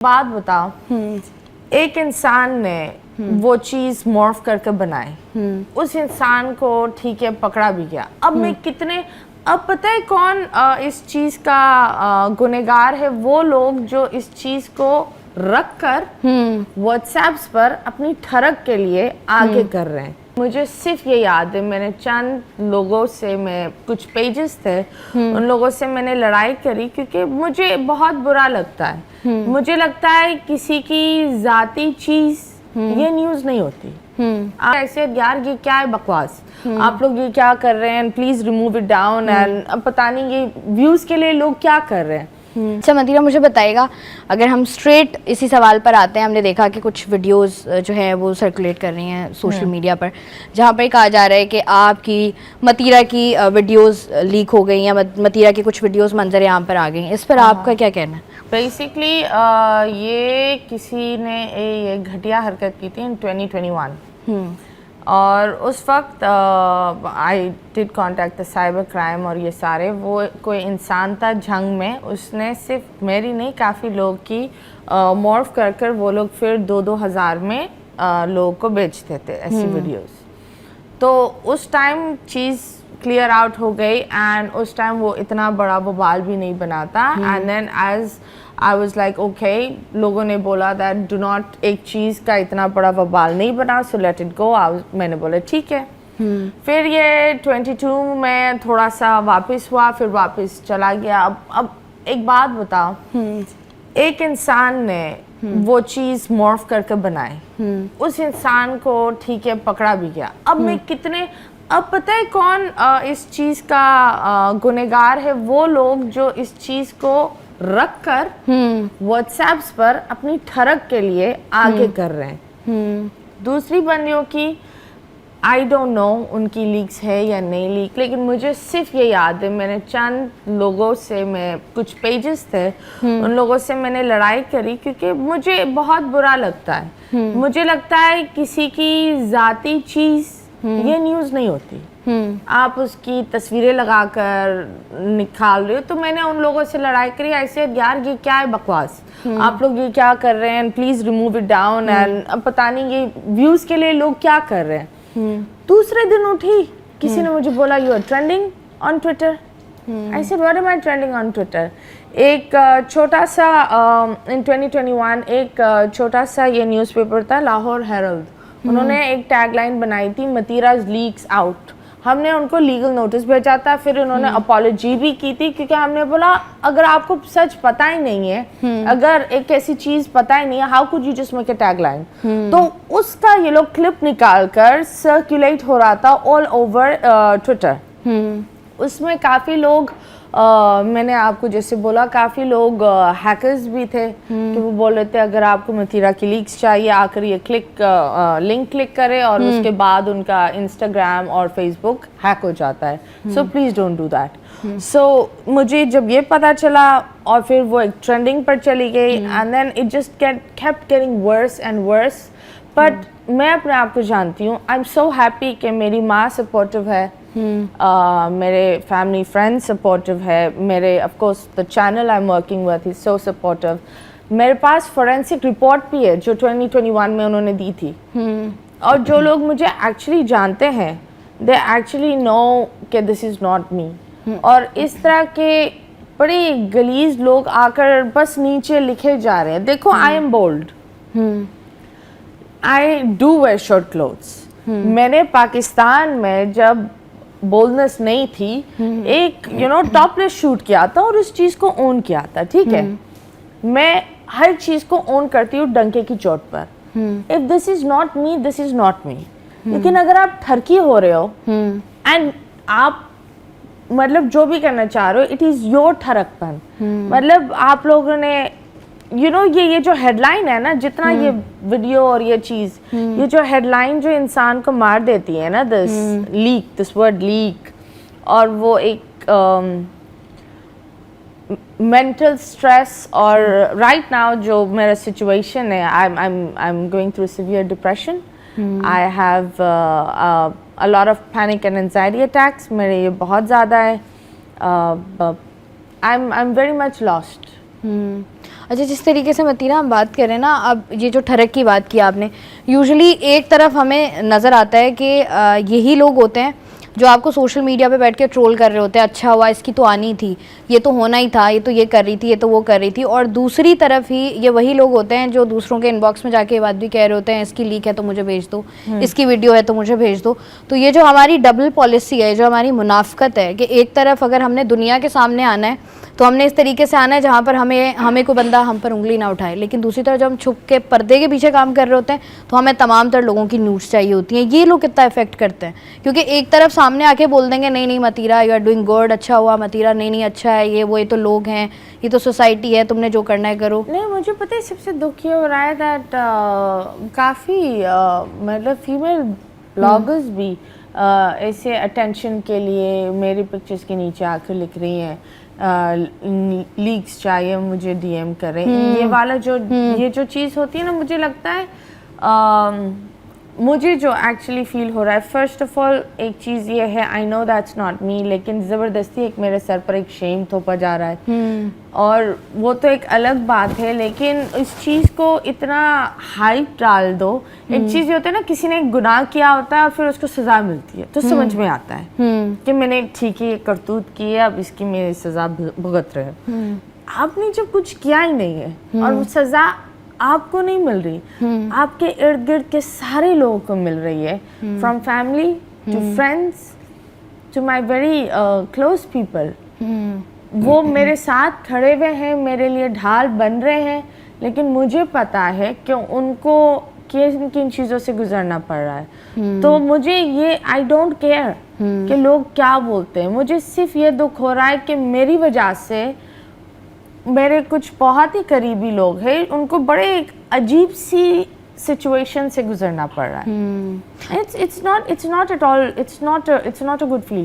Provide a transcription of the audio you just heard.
बात बताओ, एक इंसान ने वो चीज मॉर्फ करके बनाई, उस इंसान को ठीक है पकड़ा भी गया। अब मैं कितने अब पता है कौन इस चीज का गुनहगार है? वो लोग जो इस चीज को रख कर व्हाट्सएप्स पर अपनी ठरक के लिए आगे कर रहे हैं। मुझे सिर्फ ये याद है, मैंने चंद लोगों से, मैं कुछ पेजेस थे उन लोगों से मैंने लड़ाई करी क्योंकि मुझे बहुत बुरा लगता है। मुझे लगता है किसी की जाती चीज ये न्यूज नहीं होती। आप ऐसे यार ये क्या है बकवास, आप लोग ये क्या कर रहे हैं, please remove it down. And अब पता नहीं ये व्यूज के लिए लोग क्या कर रहे हैं। अच्छा मतीरा, मुझे बताइएगा, अगर हम स्ट्रेट इसी सवाल पर आते हैं, हमने देखा कि कुछ वीडियोस जो हैं वो सर्कुलेट कर रही हैं सोशल मीडिया पर, जहाँ पर कहा जा रहा है कि आपकी मतीरा की वीडियोस लीक हो गई या मतीरा की कुछ वीडियोस मंजर आम पर आ गई। इस पर आपका क्या कहना है? बेसिकली ये किसी ने ये घटिया हरकत की थी इन 2021 और उस वक्त I did contact the cyber crime और ये सारे, वो कोई इंसान था झंग में, उसने सिर्फ मेरी नहीं काफ़ी लोग की मॉर्फ कर कर वो लोग फिर 2-2 हज़ार में लोगों को बेचते थे ऐसी वीडियोस। तो उस टाइम चीज़ क्लियर आउट हो गई एंड उस टाइम वो इतना बड़ा बवाल भी नहीं बना था। And then as I was like okay, लोगों ने बोला दैट डू नॉट, एक चीज़ का इतना बड़ा बवाल नहीं बना, सो लेट इट गो। मैंने बोला ठीक है। फिर ये 22 में थोड़ा सा वापस हुआ, फिर वापस चला गया। अब एक बात बताओ, एक इंसान ने वो चीज़ मॉर्फ करके बनाई, उस इंसान को ठीक है पकड़ा भी गया। अब मैं कितने अब पता है कौन इस चीज़ का गुनहगार है? वो लोग जो इस चीज़ को रख कर व्हाट्सएप्स पर अपनी ठरक के लिए आगे कर रहे हैं। दूसरी बंदियों की आई डोंट नो उनकी लीक्स है या नहीं लीक, लेकिन मुझे सिर्फ ये याद है, मैंने चंद लोगों से, मैं कुछ पेजेस थे उन लोगों से मैंने लड़ाई करी क्योंकि मुझे बहुत बुरा लगता है। मुझे लगता है किसी की जाती चीज़ ये न्यूज़ नहीं होती। आप उसकी तस्वीरें लगाकर निकाल रहे हो। तो मैंने उन लोगों से लड़ाई करी, ऐसे यार ये क्या है बकवास, आप लोग ये क्या कर रहे हैं, please remove it down. And अब पता नहीं ये व्यूज के लिए लोग क्या कर रहे हैं। दूसरे दिन उठी, किसी ने मुझे बोला you are trending on Twitter. I said what am I trending on Twitter? एक छोटा सा इन 2021 एक छोटा सा ये न्यूज़पेपर था, लाहौर हेरल्ड, उन्होंने एक टैगलाइन बनाई थी, मतीराज लीक्स आउट। हमने उनको लीगल नोटिस भेजा था, फिर उन्होंने अपॉलॉजी भी की थी क्योंकि हमने बोला अगर आपको सच पता ही नहीं है, अगर एक ऐसी चीज पता ही नहीं है, how could you just make a tagline? तो उसका ये लोग क्लिप निकाल कर सर्कुलेट हो रहा था ऑल ओवर ट्विटर। उसमें काफ़ी लोग मैंने आपको जैसे बोला, काफ़ी लोग हैकर्स भी थे कि वो बोल रहे थे अगर आपको मतीरा की लीक्स चाहिए आकर ये लिंक क्लिक करें और उसके बाद उनका इंस्टाग्राम और फेसबुक हैक हो जाता है। So please don't do that. So मुझे जब ये पता चला और फिर वो एक ट्रेंडिंग पर चली गई and then it just kept getting worse and worse. But मैं अपने आप को जानती हूँ, आई एम सो हैप्पी कि मेरी माँ सपोर्टिव है, मेरे फैमिली फ्रेंड्स सपोर्टिव है, मेरे of course the channel I am working with is so supportive. मेरे पास फोरेंसिक रिपोर्ट भी है जो 2021 में उन्होंने दी थी। और जो लोग मुझे एक्चुअली जानते हैं, दे एक्चुअली नो कि दिस इज़ नॉट मी। और इस तरह के बड़े गलीज लोग आकर बस नीचे लिखे जा रहे हैं। देखो, I am bold, I do wear short clothes. मैंने पाकिस्तान में जब बोल्डनेस नहीं थी, एक टॉपलेस शूट किया था और उस चीज को ओन किया था। ठीक है, मैं हर चीज को ओन करती हूँ डंके की चोट पर। If this is not me, this is not me. लेकिन अगर आप ठरकी हो रहे हो एंड आप मतलब जो भी करना चाह रहे हो, इट इज योर ठरकपन। मतलब आप लोगों ने ये जो हेडलाइन है ना, जितना ये वीडियो और ये चीज, ये जो हेडलाइन जो इंसान को मार देती है ना, दिस वर्ड लीक, और वो एक मेंटल स्ट्रेस। और राइट नाउ जो मेरा सिचुएशन है, I am going through severe depression, I have a lot of panic and anxiety attacks, मेरे ये बहुत ज़्यादा है। I am very much lost. اچھا جس طریقے سے متیرہ ہم بات کریں نا, اب یہ جو ٹھڑک کی بات کی آپ نے, یوزلی ایک طرف ہمیں نظر آتا ہے کہ یہی لوگ ہوتے ہیں جو آپ کو سوشل میڈیا پہ بیٹھ کے ٹرول کر رہے ہوتے ہیں, اچھا ہوا اس کی تو آنی تھی, یہ تو ہونا ہی تھا, یہ تو یہ کر رہی تھی, یہ تو وہ کر رہی تھی. اور دوسری طرف ہی یہ وہی لوگ ہوتے ہیں جو دوسروں کے ان باکس میں جا کے یہ بات بھی کہہ رہے ہوتے ہیں, اس کی لیک ہے تو مجھے بھیج دو, اس کی ویڈیو ہے تو مجھے بھیج دو. تو یہ جو ہماری ڈبل پالیسی ہے, جو ہماری منافقت ہے, کہ ایک طرف اگر ہم نے دنیا کے سامنے آنا ہے تو ہم نے اس طریقے سے آنا ہے جہاں پر ہمیں کوئی بندہ ہم پر انگلی نہ اٹھائے, لیکن دوسری طرف جب ہم چھپ کے پردے کے پیچھے کام کر رہے ہوتے ہیں تو ہمیں تمام تر لوگوں کی نیوز چاہیے ہوتی ہیں. یہ لوگ کتنا افیکٹ کرتے ہیں, کیونکہ ایک طرف سامنے آ کے بول دیں گے نہیں نہیں متیرہ یو آر ڈوئنگ گڈ, اچھا ہوا متیرہ, نہیں نہیں اچھا ہے, یہ وہ, یہ تو لوگ ہیں, یہ تو سوسائٹی ہے, تم نے جو کرنا ہے کرو. نہیں مجھے پتہ ہے سب سے دکھ یہ ہو رہا ہے دیٹ کافی مطلب فیمیل بلاگرز بھی ایسے اٹینشن کے لیے میری پکچرز کے نیچے آ کر لکھ رہی ہیں لیکس چاہیے مجھے ڈی ایم کریں. یہ والا یہ جو چیز ہوتی ہے نا, مجھے لگتا ہے مجھے جو ایکچولی فیل ہو رہا ہے, فرسٹ آف آل ایک چیز یہ ہے, آئی نو دیٹس ناٹ می, لیکن زبردستی ایک میرے سر پر ایک شیم تھوپا جا رہا ہے, اور وہ تو ایک الگ بات ہے, لیکن اس چیز کو اتنا ہائپ ڈال دو. ایک چیز یہ ہوتا ہے نا, کسی نے ایک گناہ کیا ہوتا ہے اور پھر اس کو سزا ملتی ہے تو سمجھ میں آتا ہے کہ میں نے ٹھیک ہے یہ کرتوت کی ہے, اب اس کی میری سزا بھگت رہے. آپ نے جب کچھ کیا ہی نہیں ہے اور وہ سزا آپ کو نہیں مل رہی, آپ کے ارد گرد کے سارے لوگوں کو مل رہی ہے, from family to friends to my very close people. وہ میرے ساتھ کھڑے ہوئے ہیں, میرے لیے ڈھال بن رہے ہیں, لیکن مجھے پتا ہے کہ ان کو کن کن چیزوں سے گزرنا پڑ رہا ہے. تو مجھے یہ آئی ڈونٹ کیئر کہ لوگ کیا بولتے ہیں, مجھے صرف یہ دکھ ہو رہا ہے کہ میری وجہ سے میرے کچھ بہت ہی قریبی لوگ ہیں, ان کو بڑے ایک عجیب سی سچویشن سے گزرنا پڑ رہا ہے. It's not at all, it's not a good feeling.